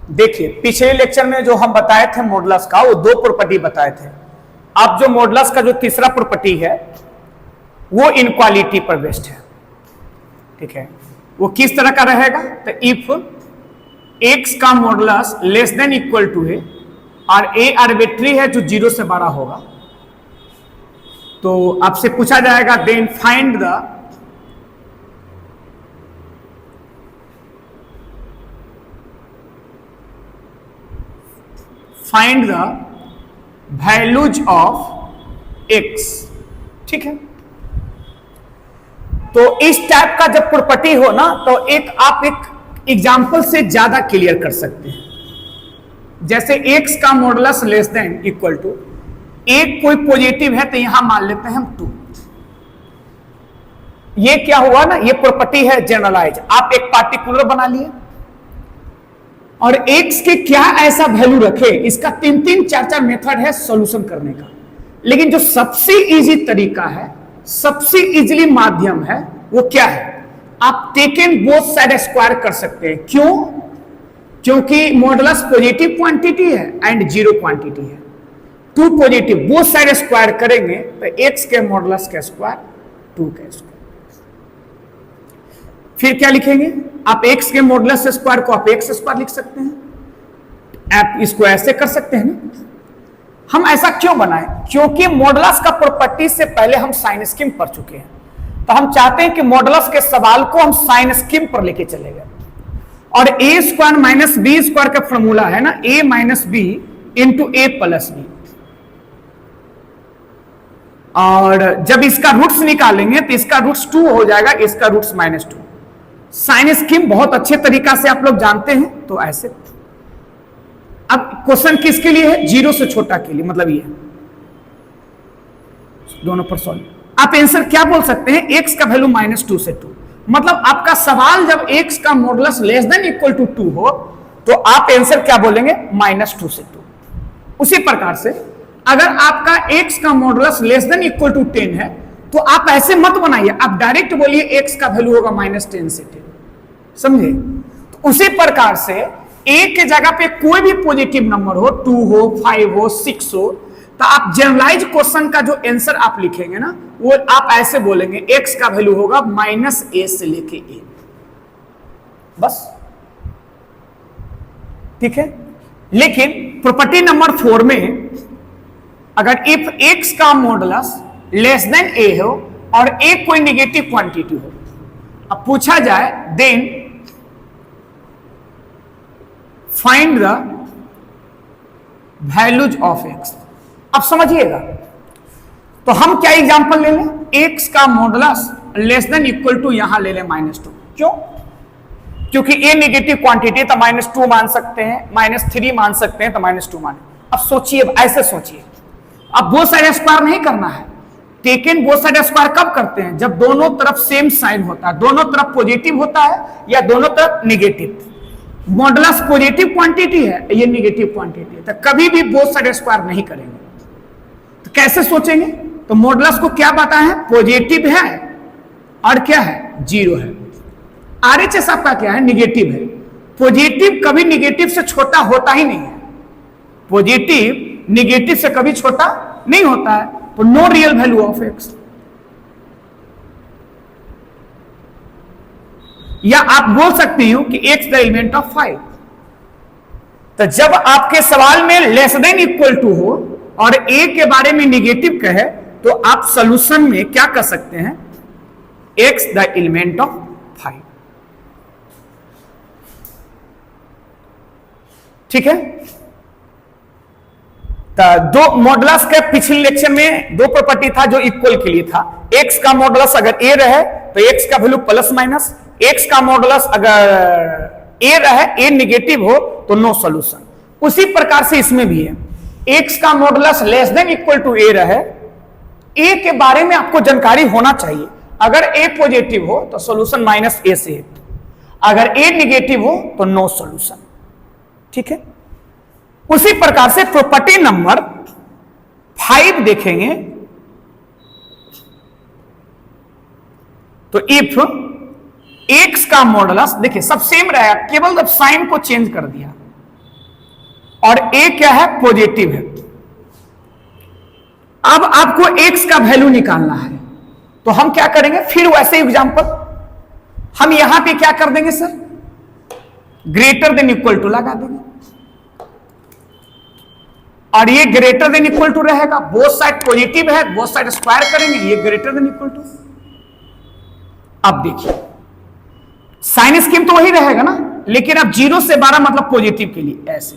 देखिए पिछले लेक्चर में जो हम बताए थे मॉडुलस का, वो दो प्रॉपर्टी बताए थे। अब जो मॉडुलस का जो तीसरा प्रॉपर्टी है वो इनक्वालिटी पर बेस्ड है, ठीक है। वो किस तरह का रहेगा? तो इफ x का modulus less than equal to है और a आर्बिट्री है जो 0 से बड़ा होगा, तो आपसे पूछा जाएगा then find the values of x, ठीक है। तो इस टाइप का जब प्रॉपर्टी हो ना, तो आप एक एग्जांपल से ज्यादा क्लियर कर सकते हैं। जैसे x का modulus less than equal to एक कोई पॉजिटिव है, तो यहां मान लेते हैं हम 2। ये क्या हुआ ना, ये प्रॉपर्टी है जनरलाइज। आप एक पार्टिकुलर बना लिए और x के क्या ऐसा वैल्यू रखे, इसका 3-3, 4-4 मेथड है सॉल्यूशन करने का। लेकिन जो सबसे इजी तरीका है, सबसे इजीली माध्यम है, वो क्या है? आप टेकन बोथ साइड स्क्वायर कर सकते हैं। क्यों? क्योंकि मॉडुलस पॉजिटिव क्वांटिटी है एंड जीरो क्वांटिटी है। 2 पॉजिटिव, बोथ साइड स्क्वायर करेंगे तो x के मॉडुलस का स्क्वायर 2 का स्क्वायर। फिर क्या लिखेंगे? आप x के मॉडुलस स्क्वायर को आप x स्क्वायर लिख सकते हैं। आप इसको ऐसे कर सकते हैं ना। हम ऐसा क्यों बनाए? क्योंकि मॉडुलस का प्रॉपर्टी से पहले हम साइन स्कीम पढ़ चुके हैं, तो हम चाहते हैं कि मॉडुलस के सवाल को हम साइन स्कीम पर लेके चले गए। और a square minus B square का फॉर्मूला है ना, a minus B into A plus B. और जब इसका रूट्स निकालेंगे तो इसका रूट्स 2 हो जाएगा, इसका रूट्स -2। साइन स्कीम बहुत अच्छे तरीका से आप लोग जानते हैं, तो ऐसे। अब क्वेश्चन किसके लिए है? 0 से छोटा के लिए, मतलब ये दोनों पर सॉल्व। आप आंसर क्या बोल सकते हैं? x का वैल्यू -2 से 2। मतलब आपका सवाल जब x का modulus less than equal to 2 हो, तो आप आंसर क्या बोलेंगे? -2 से 2। उसी प्रकार से अगर आपका x का modulus less than equal to 10 है, तो आप ऐसे मत बनाइए, आप डायरेक्ट बोलिए x का वैल्यू होगा -10 से 10। समझे? तो उसी प्रकार से a के जगह पे कोई भी पॉजिटिव नंबर हो, 2 हो, 5 हो, 6 हो, तो आप जनरलाइज क्वेश्चन का जो आंसर आप लिखेंगे ना, वो आप ऐसे बोलेंगे x का वैल्यू होगा -a से लेके a। बस, ठीक है। लेकिन प्रॉपर्टी नंबर 4 में अगर इफ x का मॉडुलस लेस देन a हो और a कोई नेगेटिव क्वांटिटी हो, अब पूछा जाए then find the values of x। अब समझिएगा, तो हम क्या एग्जांपल ले लें? x का modulus less than equal to यहां ले लें -2। क्यों? क्योंकि a नेगेटिव क्वांटिटी, तो -2 मान सकते हैं, -3 मान सकते हैं, तो -2 मान। अब सोचिए, ऐसे सोचिए, अब बोथ साइड स्क्वायर नहीं करना है। टेकन बोथ साइड स्क्वायर कब करते हैं? जब दोनों तरफ सेम साइन होता है, दोनों तरफ पॉजिटिव होता है या दोनों तरफ नेगेटिव। मॉडुलस पॉजिटिव क्वांटिटी है, ये नेगेटिव क्वांटिटी है, तो कभी भी बोथ साइड स्क्वायर नहीं करेंगे। तो कैसे सोचेंगे? तो मॉडुलस को क्या पता है? पॉजिटिव है और क्या है? 0 है। आरएचएस आपका क्या है? नेगेटिव है। पॉजिटिव कभी नेगेटिव से छोटा होता ही नहीं है। पॉजिटिव नेगेटिव से कभी छोटा नहीं होता है, तो no real value of x। या आप बोल सकते हो कि x द एलिमेंट ऑफ 5। तो जब आपके सवाल में लेस देन इक्वल टू हो और a के बारे में नेगेटिव कहे, तो आप सॉल्यूशन में क्या कर सकते हैं? x द एलिमेंट ऑफ 5, ठीक है। तो दो मॉडुलस के पिछले लेक्चर में 2 प्रॉपर्टी था जो इक्वल के लिए था। x का मॉडुलस अगर a रहे तो x का वैल्यू प्लस माइनस, x का मॉडुलस अगर a रहे, a नेगेटिव हो, तो नो सॉल्यूशन। उसी प्रकार से इसमें भी है, x का modulus less than equal to a रहे, a के बारे में आपको जानकारी होना चाहिए। अगर a पॉजिटिव हो तो सॉल्यूशन -a से है, अगर a नेगेटिव हो तो नो सॉल्यूशन, ठीक है। उसी प्रकार से प्रॉपर्टी नंबर 5 देखेंगे, तो इफ x का मॉडुलस, देखिए सब सेम रहेगा, केवल जब साइन को चेंज कर दिया, और a क्या है, पॉजिटिव है। अब आपको x का वैल्यू निकालना है, तो हम क्या करेंगे, फिर वैसे एग्जांपल हम यहां पे क्या कर देंगे sir, greater than equal to लगा देंगे, और ये ग्रेटर देन इक्वल टू रहेगा, बोथ साइड पॉजिटिव है, बोथ साइड स्क्वायर करेंगे, ये ग्रेटर देन इक्वल टू। अब देखिए साइन स्कीम तो वही रहेगा ना, लेकिन अब 0 से 12 मतलब पॉजिटिव के लिए ऐसे।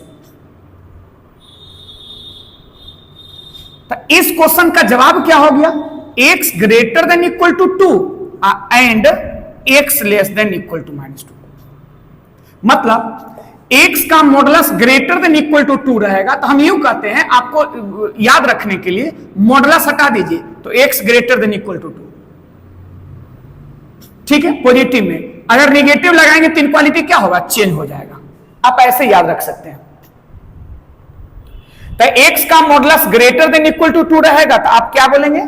तो इस क्वेश्चन का जवाब क्या हो गया, x greater than equal to 2 and x less than equal to -2। मतलब x का modulus greater than equal to 2 रहेगा, तो हम यूं कहते हैं, आपको याद रखने के लिए मॉडुलस हटा दीजिए, तो x greater than equal to 2, ठीक है, पॉजिटिव में। अगर नेगेटिव लगाएंगे तो इनक्वालिटी क्या होगा, चेंज हो जाएगा। आप ऐसे याद रख सकते हैं। तो x का modulus greater than equal to 2 रहेगा, तो आप क्या बोलेंगे,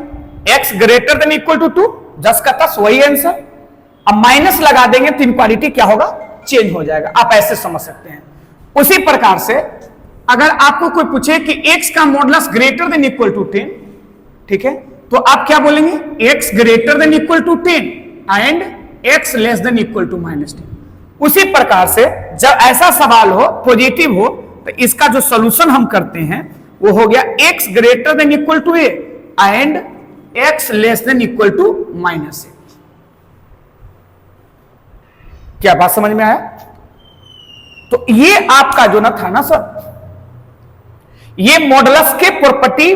x greater than equal to 2, जस का तस वही आंसर। अब माइनस लगा देंगे तो इनक्वालिटी क्या होगा, चेंज हो जाएगा। आप ऐसे समझ सकते हैं। उसी प्रकार से अगर आपको कोई पूछे कि x का modulus greater than equal to 10, ठीक है, तो आप क्या बोलेंगे, x greater than equal to 10 and x less than equal to -10। उसी प्रकार से जब ऐसा सवाल हो, पॉजिटिव हो, तो इसका जो सॉल्यूशन हम करते हैं वो हो गया x greater than equal to a and x less than equal to -a। क्या बात समझ में आया? तो ये आपका जो ना था ना सर, ये मॉडुलस के प्रॉपर्टी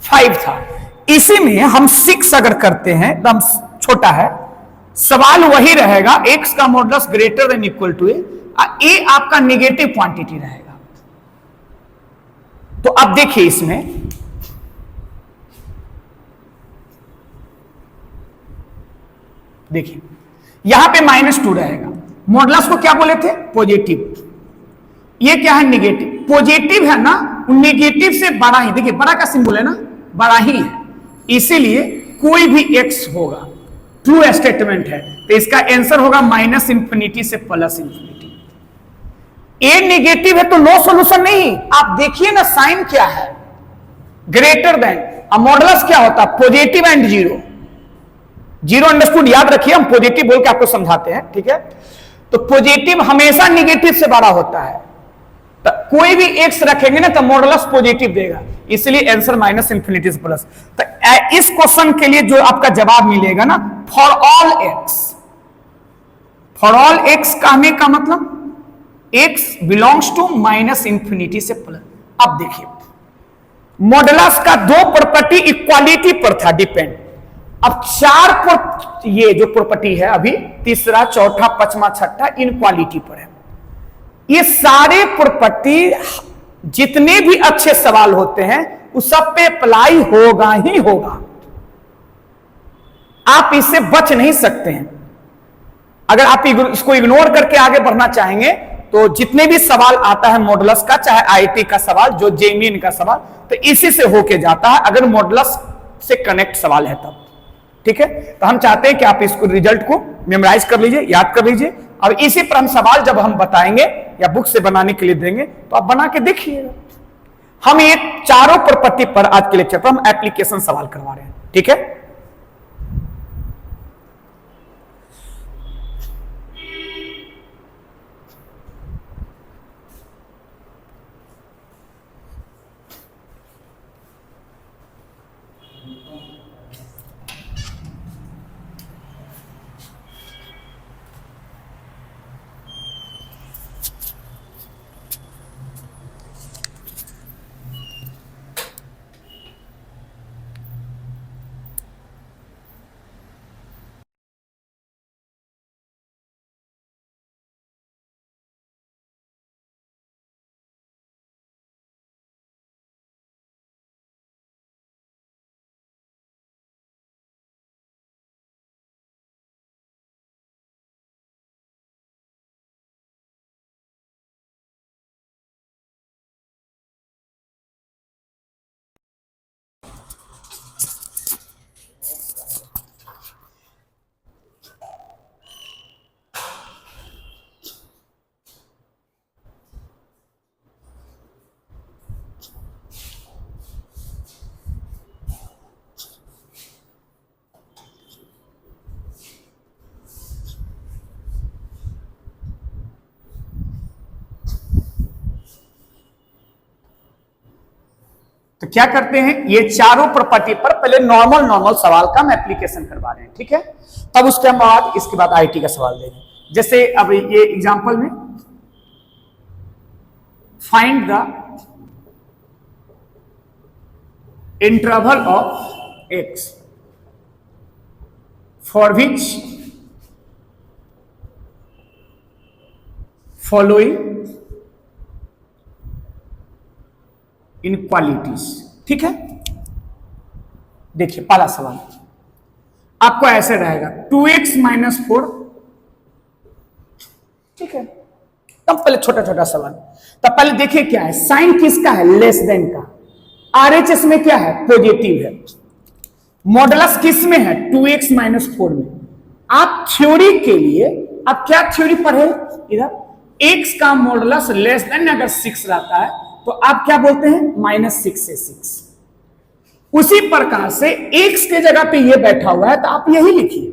5 था। इसी में हम 6 अगर करते हैं, एकदम छोटा है, सवाल वही रहेगा, x का modulus greater than equal to a आपका नेगेटिव क्वांटिटी रहेगा। तो अब देखिए इसमें देखिए यहां पे -2 रहेगा, मॉडुलस को क्या बोले थे, पॉजिटिव। ये क्या है, नेगेटिव। पॉजिटिव है ना, नेगेटिव से बड़ा ही, देखिए बड़ा का सिंबल है ना, बड़ा ही है, इसीलिए कोई भी x होगा, ट्रू स्टेटमेंट है, तो इसका आंसर होगा -∞ से +∞। ए नेगेटिव है तो नो सॉल्यूशन नहीं। आप देखिए ना साइन क्या है, ग्रेटर देन, अब मॉडुलस क्या होता है, पॉजिटिव एंड 0। 0 अंडरस्टूड, याद रखिए, हम पॉजिटिव बोल के आपको समझाते हैं, ठीक है। तो पॉजिटिव हमेशा नेगेटिव से बड़ा होता है, तो कोई भी x रखेंगे ना तो मॉडुलस पॉजिटिव देगा, इसलिए आंसर -∞ से प्लस। तो इस क्वेश्चन के लिए जो आपका जवाब मिलेगा ना, for all x। For all x कहने का मतलब x बिलोंग्स टू -∞ से प्लस। अब देखिए मॉडुलस का 2 प्रॉपर्टी इक्वालिटी पर था डिपेंड, अब 4 ये जो प्रॉपर्टी है अभी, तीसरा, चौथा, पांचवा, छठा, इनक्वालिटी पर है। ये सारे प्रॉपर्टी जितने भी अच्छे सवाल होते हैं उस सब पे अप्लाई होगा ही होगा, आप इससे बच नहीं सकते हैं। अगर आप इसको इग्नोर करके आगे बढ़ना चाहेंगे तो जितने भी सवाल आता है मॉडुलस का, चाहे आईटी का सवाल, जो जेईई का सवाल, तो इसी से होके जाता है, अगर मॉडुलस से कनेक्ट सवाल है तब, ठीक है। तो हम चाहते हैं कि आप इसको रिजल्ट को मेमोराइज कर लीजिए, याद कर लीजिए, और इसी पर हम सवाल जब हम बताएंगे या बुक से बनाने के लिए देंगे तो आप बना के देखिएगा। हम ये चारों प्रॉपर्टी पर आज के लेक्चर पर हम एप्लीकेशन सवाल करवा रहे हैं, ठीक है। क्या करते हैं, ये चारों प्रॉपर्टी पर पहले नॉर्मल सवाल का हम एप्लीकेशन करवा रहे हैं, ठीक है। तब उसके बाद इसके बाद आईटी का सवाल देंगे। जैसे अब ये एग्जांपल में find the interval of x for which following inequalities, ठीक है। देखिए पहला सवाल आपको ऐसे रहेगा 2x माइनस 4, ठीक है। तब पहले छोटा छोटा सवाल, तब पहले देखिए क्या है, साइन किसका है, लेस देन का। आरएचएस में क्या है, पॉजिटिव है। मॉडुलस किस में है, 2x माइनस 4 में। आप थ्योरी के लिए आप क्या थ्योरी पढ़े, इधर x का मॉडुलस लेस देन अगर 6 रहता है तो आप क्या बोलते हैं, -6 से 6। उसी प्रकार से x के जगह पे ये बैठा हुआ है तो आप यही लिखिए,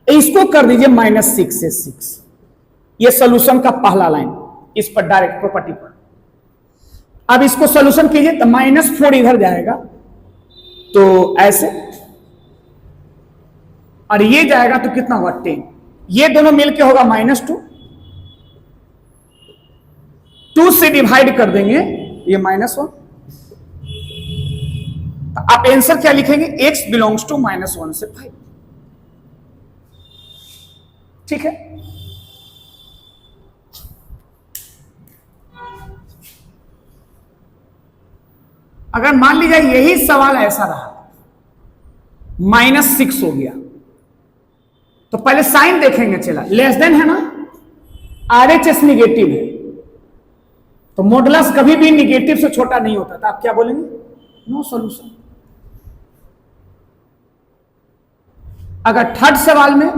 इसको कर दीजिए -6 से 6। ये सॉल्यूशन का पहला लाइन, इस पर डायरेक्ट प्रॉपर्टी पर। अब इसको सॉल्यूशन कीजिए तो -4 इधर जाएगा तो ऐसे, और ये जाएगा तो कितना हुआ 10। ये दोनों मिलके होगा -2, 2 से डिवाइड कर देंगे ये -1। तो आप आंसर क्या लिखेंगे, x बिलोंग्स टू -1 से 5, ठीक है। अगर मान लीजिए यही सवाल ऐसा रहा, -6 हो गया, तो पहले साइन देखेंगे, चला लेस देन है ना, आरएचएस निगेटिव है तो मॉडुलस कभी भी निगेटिव से छोटा नहीं होता था। आप क्या बोलेंगे, नो सॉल्यूशन। अगर थर्ड सवाल में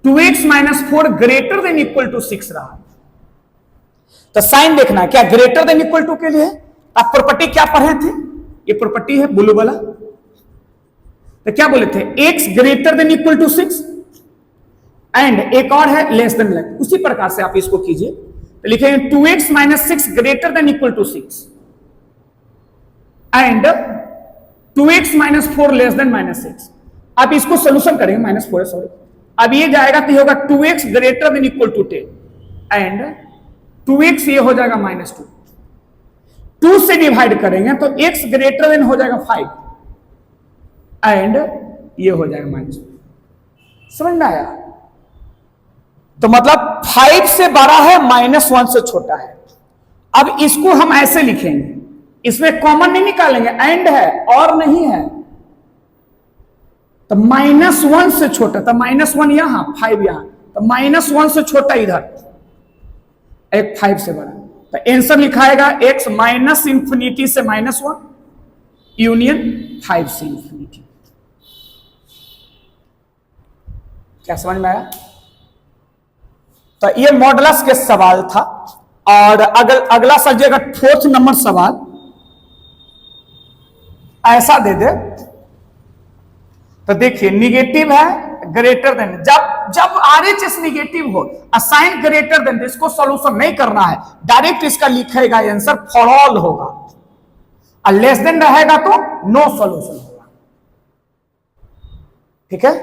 2x minus 4 greater than equal to 6 रहा तो साइन देखना है, क्या ग्रेटर देन इक्वल टू के लिए। आप प्रॉपर्टी क्या पढ़े थे, ये प्रॉपर्टी है ब्लू वाला, तो क्या बोले थे, x greater than equal to 6 and एक और है लेस देन। उसी प्रकार से आप इसको कीजिए तो लिखेंगे 2x minus 6 greater than equal to 6 and 2x minus 4 less than -6। आप इसको सोल्यूशन करेंगे, -4 सॉरी। अब ये जाएगा तो ये होगा 2x greater than equal to 10 and 2x ये हो जाएगा -2। 2 से डिवाइड करेंगे तो x ग्रेटर देन हो जाएगा 5 एंड ये हो जाएगा -2। समझ में आया। तो मतलब 5 से बड़ा है, -1 से छोटा है। अब इसको हम ऐसे लिखेंगे, इसमें कॉमन नहीं निकालेंगे, एंड है और नहीं है तो -1 से छोटा, तो -1 यहां 5 यहां, तो -1 से छोटा इधर, एक 5 से बड़ा, तो आंसर लिखाएगा x -इंफिनिटी से -1 यूनियन 5 से इंफिनिटी। क्या समझ में आया। तो ये मॉडुलस के सवाल था। और अगला सब्जेक्ट, 4th नंबर सवाल ऐसा दे दे तो देखिए, निगेटिव है, ग्रेटर देन, जब आरएचएस निगेटिव हो, असाइन ग्रेटर देन, इसको सॉल्यूशन नहीं करना है, डायरेक्ट इसका लिखेगा आंसर फॉर ऑल होगा, और लेस देन रहेगा तो नो सॉल्यूशन होगा, ठीक है।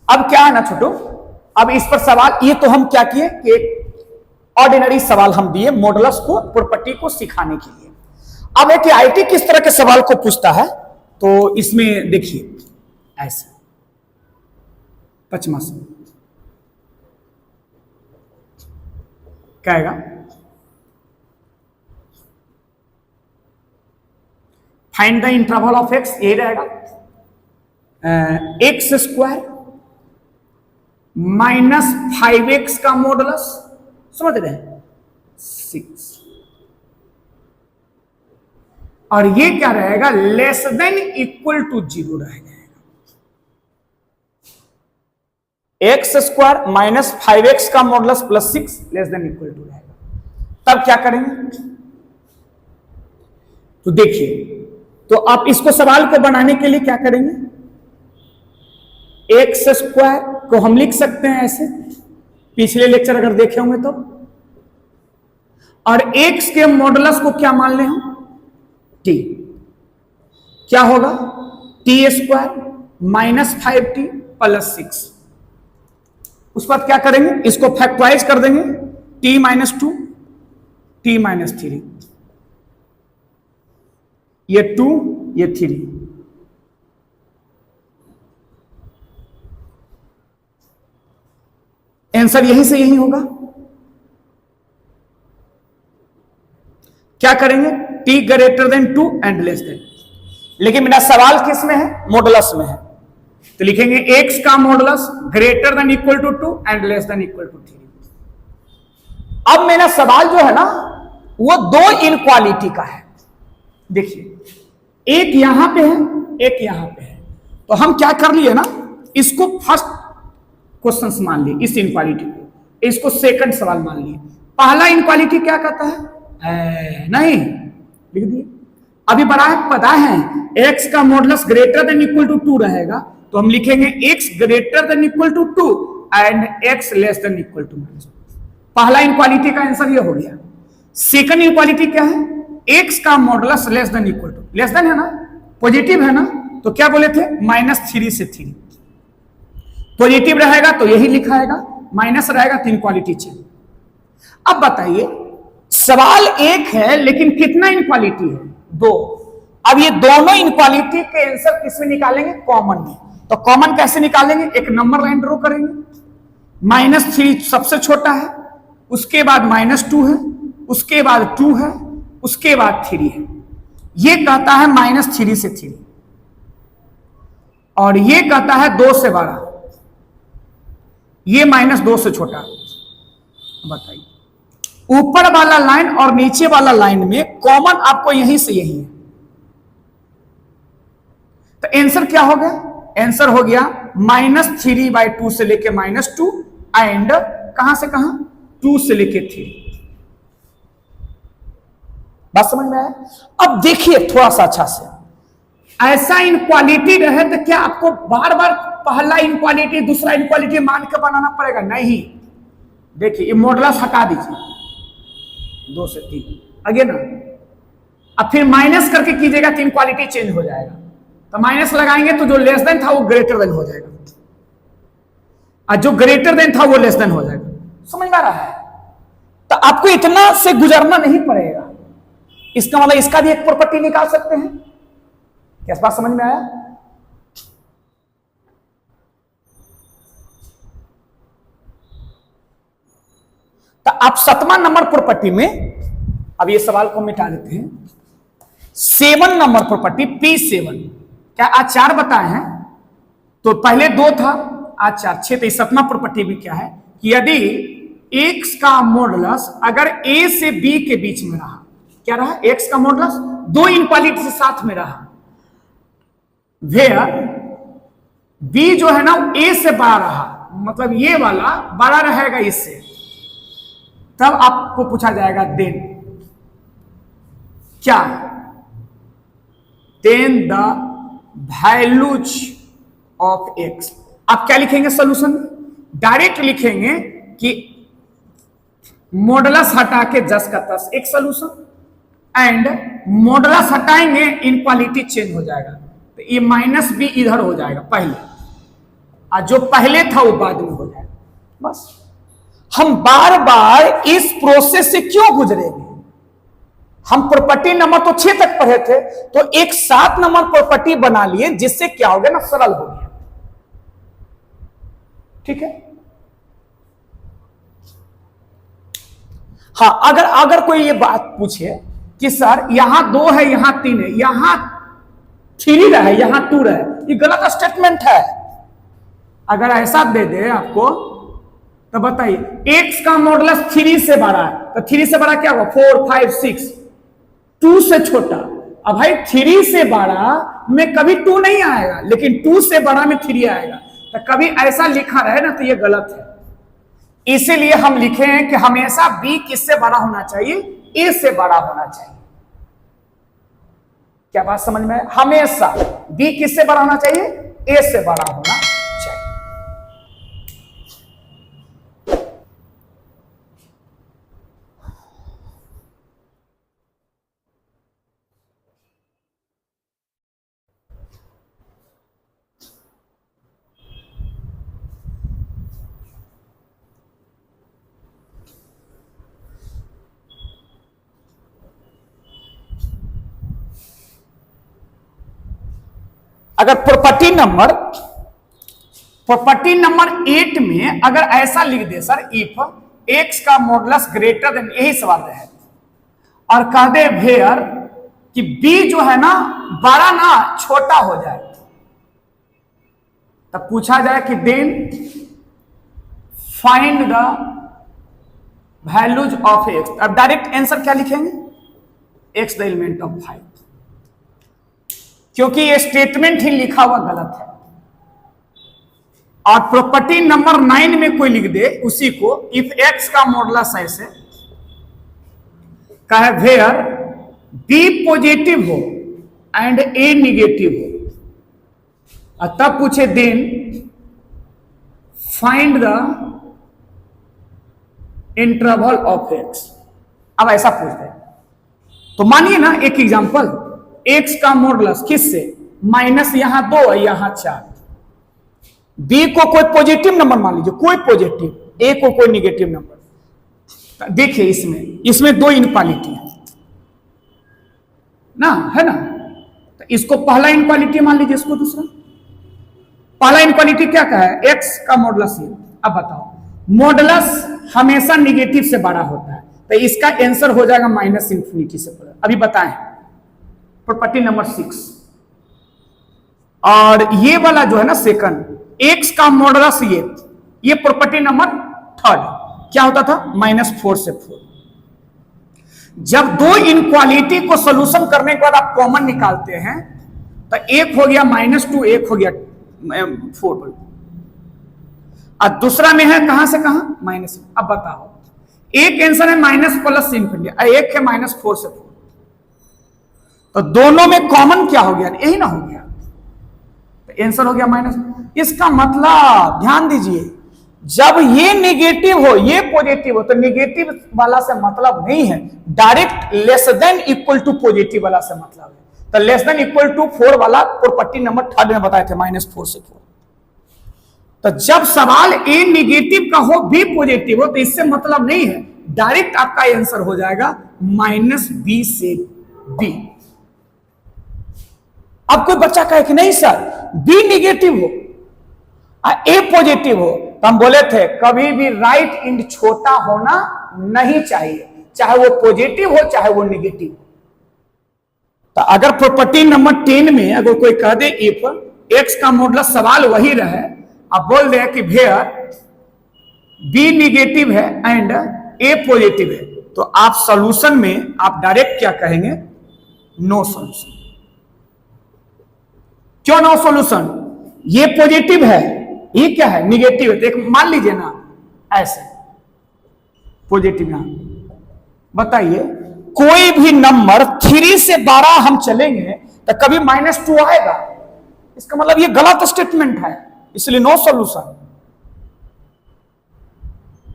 अब क्या है ना छोटू, अब इस पर सवाल, ये तो हम क्या किए कि एक ऑर्डिनरी सवाल हम दिए मॉडुलस को, प्रॉपर्टी को सिखाने के लिए। अब एक आईटी किस तरह के सवाल को पूछता है, तो इसमें देखिए ऐसे 5वां सवाल क्या आएगा, find the interval of x, यही रहेगा, एक्स स्क्वायर -5x का मॉडुलस, समझ रहे हैं, 6, और ये क्या रहेगा, लेस देन इक्वल टू 0 रहेगा। एक्स स्क्वायर माइनस 5x का modulus plus 6 less than equal to रहेगा। तब क्या करेंगे? तो देखिए, तो आप इसको सवाल को बनाने के लिए क्या करेंगे? एक्स स्क्वायर को हम लिख सकते हैं ऐसे, पिछले लेक्चर अगर देखे होंगे तो, और एक्स के मॉडुलस को क्या मान ले हम? टी। क्या होगा? T square minus 5t plus 6। उस पर क्या करेंगे? इसको फैक्टराइज कर देंगे, t माइनस 2 t माइनस 3, ये 2 ये 3, आंसर यहीं से यही होगा। क्या करेंगे? t greater than 2 and less then, लेकिन मेरा सवाल किस में है? मॉडुलस में है, तो लिखेंगे x का modulus greater than equal to 2 and less than equal to 3। अब मेरा सवाल जो है ना, वो दो इनक्वालिटी का है। देखिए, एक यहां पे है, एक यहां पे है, तो हम क्या कर लिए ना, इसको फर्स्ट क्वेश्चन मान लिए, इस इनक्वालिटी को, इसको सेकंड सवाल मान लिए। पहला इनक्वालिटी क्या कहता है? नहीं लिख दिए। अभी पता है x का modulus greater than equal to 2 रहेगा, तो हम लिखेंगे x greater than equal to 2 and x less than equal to -2। पहला इनक्वालिटी का आंसर ये हो गया। सेकंड इनक्वालिटी क्या है? x का modulus less than equal to, less than है ना, पॉजिटिव है ना, तो क्या बोले थे? -3 से 3। पॉजिटिव रहेगा तो यही लिखाएगा, माइनस रहेगा तो इनक्वालिटी चेंज। अब बताइए, सवाल एक है लेकिन कितना इनक्वालिटी है? 2। अब ये दोनों इनक्वालिटी के आंसर किसमें निकालेंगे? कॉमन में। तो कॉमन कैसे निकालेंगे? एक नंबर लाइन ड्रॉ करेंगे, -3 सबसे छोटा है, उसके बाद -2 है, उसके बाद 2 है, उसके बाद 3 है। ये कहता है -3 से 3, और ये कहता है 2 से बड़ा, ये -2 से छोटा। बताइए, ऊपर वाला लाइन और नीचे वाला लाइन में कॉमन आपको यहीं से यही है, तो आंसर क्या हो गया? आंसर हो गया -3/2 से लेके -2 एंड कहां से कहां? 2 से लेके 3। बात समझ में आया? अब देखिए थोड़ा सा अच्छा से, ऐसा इनक्वालिटी रहे तो क्या आपको बार बार पहला इनक्वालिटी दूसरा इनक्वालिटी मान के बनाना पड़ेगा? नहीं। देखिए, ये मॉडुलस हटा दीजिए, 2 से 3 अगे ना, अब फिर माइनस करके कीजिएगा तो इनक्वालिटी चेंज हो जाएगा। तो माइनस लगाएंगे तो जो लेस देन था वो ग्रेटर देन हो जाएगा, और जो ग्रेटर देन था वो लेस देन हो जाएगा। समझ में आ रहा है? तो आपको इतना से गुजरना नहीं पड़ेगा। इसका मतलब इसका भी एक प्रॉपर्टी निकाल सकते हैं। क्या बात समझ में आया? तो आप 7वां नंबर प्रॉपर्टी में, अब ये सवाल को मिटा देते हैं, 7 नंबर प्रॉपर्टी P7, क्या आज 4 बताए हैं? तो पहले 2 था, आज 4, 6। तो 7वां प्रॉपर्टी भी क्या है कि यदि x का मॉडुलस अगर a से b के बीच में रहा, क्या रहा? x का मॉडुलस 2 इनक्वालिटी से साथ में रहा, वेयर b जो है ना a से बड़ा रहा, मतलब ये वाला बड़ा रहेगा इससे, तब आपको पूछा जाएगा देन क्या? Then the values of x। आप क्या लिखेंगे सॉल्यूशन? डायरेक्ट लिखेंगे कि मॉडुलस हटा के 10 का 10 एक सॉल्यूशन, एंड मॉडुलस हटाएंगे इनक्वालिटी चेंज हो जाएगा, तो ये -b इधर हो जाएगा पहले, और जो पहले था वो बाद में हो जाएगा। बस हम बार बार इस प्रोसेस से क्यों गुजरेंगे? हम प्रॉपर्टी नंबर तो 6 तक पढ़े थे, तो एक 7 नंबर प्रॉपर्टी बना लिए, जिससे क्या हो गया ना, सरल हो गया। ठीक है? हाँ, अगर कोई ये बात पूछे कि सर यहां 2 है, यहां 3 है, यहां 3 रहे, यहां 2 रहे, ये गलत स्टेटमेंट है। अगर ऐसा दे दे आपको तो बताइए, x का मॉडुलस 3 से बड़ा है, तो 3 से बड़ा क्या होगा? 4, 5, 6, 2 से छोटा। अब भाई 3 से बड़ा में कभी 2 नहीं आएगा, लेकिन 2 से बड़ा में 3 आएगा। तो कभी ऐसा लिखा रहे ना तो ये गलत है। इसीलिए हम लिखे हैं कि हमेशा बी किससे बड़ा होना चाहिए, ए से बड़ा होना चाहिए। क्या बात समझ में है? हमेशा बी किससे बड़ा होना चाहिए, ए से बड़ा होना चाहिए। अगर प्रॉपर्टी नंबर 8 में अगर ऐसा लिख दे सर, इफ एक्स का मॉडुलस ग्रेटर देन, यही सवाल है, और कह दे वेयर कि बी जो है ना बड़ा ना छोटा हो जाए, तब पूछा जाए कि then find the values of x. अब डायरेक्ट आंसर क्या लिखेंगे, एक्स द एलिमेंट ऑफ 5, क्योंकि ये स्टेटमेंट ही लिखा हुआ गलत है। और प्रॉपर्टी नंबर 9 में कोई लिख दे उसी को, इफ एक्स का मॉडुलस ऐसे कहे वेयर बी पॉजिटिव हो एंड ए निगेटिव हो, और तब पूछे then find the interval of x. अब ऐसा पूछते हैं तो मानिए ना एक एग्जांपल, एक्स का मॉडुलस किससे, माइनस यहां 2 यहां 4, बी को कोई पॉजिटिव नंबर मान लीजिए, कोई पॉजिटिव, ए को कोई निगेटिव नंबर। देखिए इसमें 2 इनक्वालिटी है ना, है ना, तो इसको पहला इनक्वालिटी मान लीजिए, इसको दूसरा। पहला इनक्वालिटी क्या कहा है, एक्स का मॉडुलस है। अब बताओ, मॉडुलस हमेशा निगेटिव से बड़ा होता है, तो इसका आंसर हो जाएगा माइनस इंफिनिटी से बड़ा। अभी बताएं प्रॉपर्टी नंबर 6। और ये वाला जो है ना सेकंड, एक्स का मॉडुलस ये प्रॉपर्टी नंबर 3 क्या होता था, -4 से 4। जब 2 इनक्वालिटी को सोल्यूशन करने के बाद आप कॉमन निकालते हैं तो एक हो गया -2, एक हो गया 4, और दूसरा में है कहां से कहां, माइनस। अब बताओ, एक आंसर है माइनस प्लस इंफिनिटी, एक है -4 से 4, तो दोनों में कॉमन क्या हो गया, यही ना हो गया, तो आंसर हो गया माइनस। इसका मतलब ध्यान दीजिए, जब ये नेगेटिव हो ये पॉजिटिव हो, तो नेगेटिव वाला से मतलब नहीं है, direct less than equal to positive वाला से मतलब है। तो लेस देन इक्वल टू 4 वाला प्रॉपर्टी नंबर 3 में बताए थे, -4 से 4। तो जब सवाल ए नेगेटिव का हो बी पॉजिटिव हो, तो इससे मतलब नहीं है, डायरेक्ट आपका आंसर हो जाएगा -b से b। अब कोई बच्चा कहे कि नहीं सर बी नेगेटिव हो ए पॉजिटिव हो, तो हम बोले थे कभी भी राइट इंड छोटा होना नहीं चाहिए, चाहे वो पॉजिटिव हो चाहे वो नेगेटिव हो। तो अगर प्रॉपर्टी नंबर 10 में अगर कोई कह दे इफ एक्स का मॉडुलस, सवाल वही रहे, अब बोल दे कि वेयर बी नेगेटिव है एंड ए पॉजिटिव है, तो आप सॉल्यूशन में आप डायरेक्ट क्या कहेंगे, नो सॉल्यूशन। क्यों नो सॉल्यूशन, ये पॉजिटिव है, ये क्या है, निगेटिव है, तो एक मान लीजिए ना ऐसे पॉजिटिव। यहां बताइए कोई भी नंबर 3 से 12 हम चलेंगे तो कभी -2 आएगा, इसका मतलब ये गलत स्टेटमेंट है, इसलिए नो सॉल्यूशन।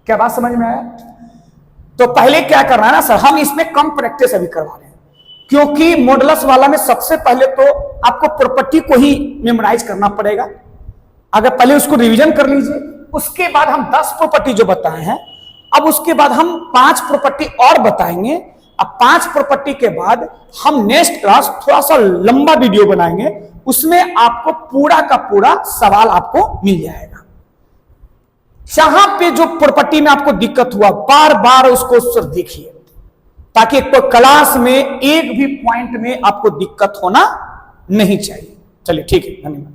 क्या बात समझ में आया? तो पहले क्या करना है ना सर, हम इसमें कम प्रैक्टिस अभी करवा रहे हैं, क्योंकि मॉडुलस वाला में सबसे पहले तो आपको प्रॉपर्टी को ही मेमोराइज करना पड़ेगा। अगर पहले उसको रिवीजन कर लीजिए, उसके बाद हम 10 प्रॉपर्टी जो बताए हैं, अब उसके बाद हम 5 प्रॉपर्टी और बताएंगे। अब 5 प्रॉपर्टी के बाद हम नेक्स्ट क्लास थोड़ा सा लंबा वीडियो बनाएंगे, उसमें आपको पूरा का पूरा सवाल आपको मिल जाएगा। जहां पे जो प्रॉपर्टी में आपको दिक्कत हुआ बार बार उसको सर देखिए, ताकि तो क्लास में एक भी पॉइंट में आपको दिक्कत होना नहीं चाहिए। चलिए ठीक है, धन्यवाद।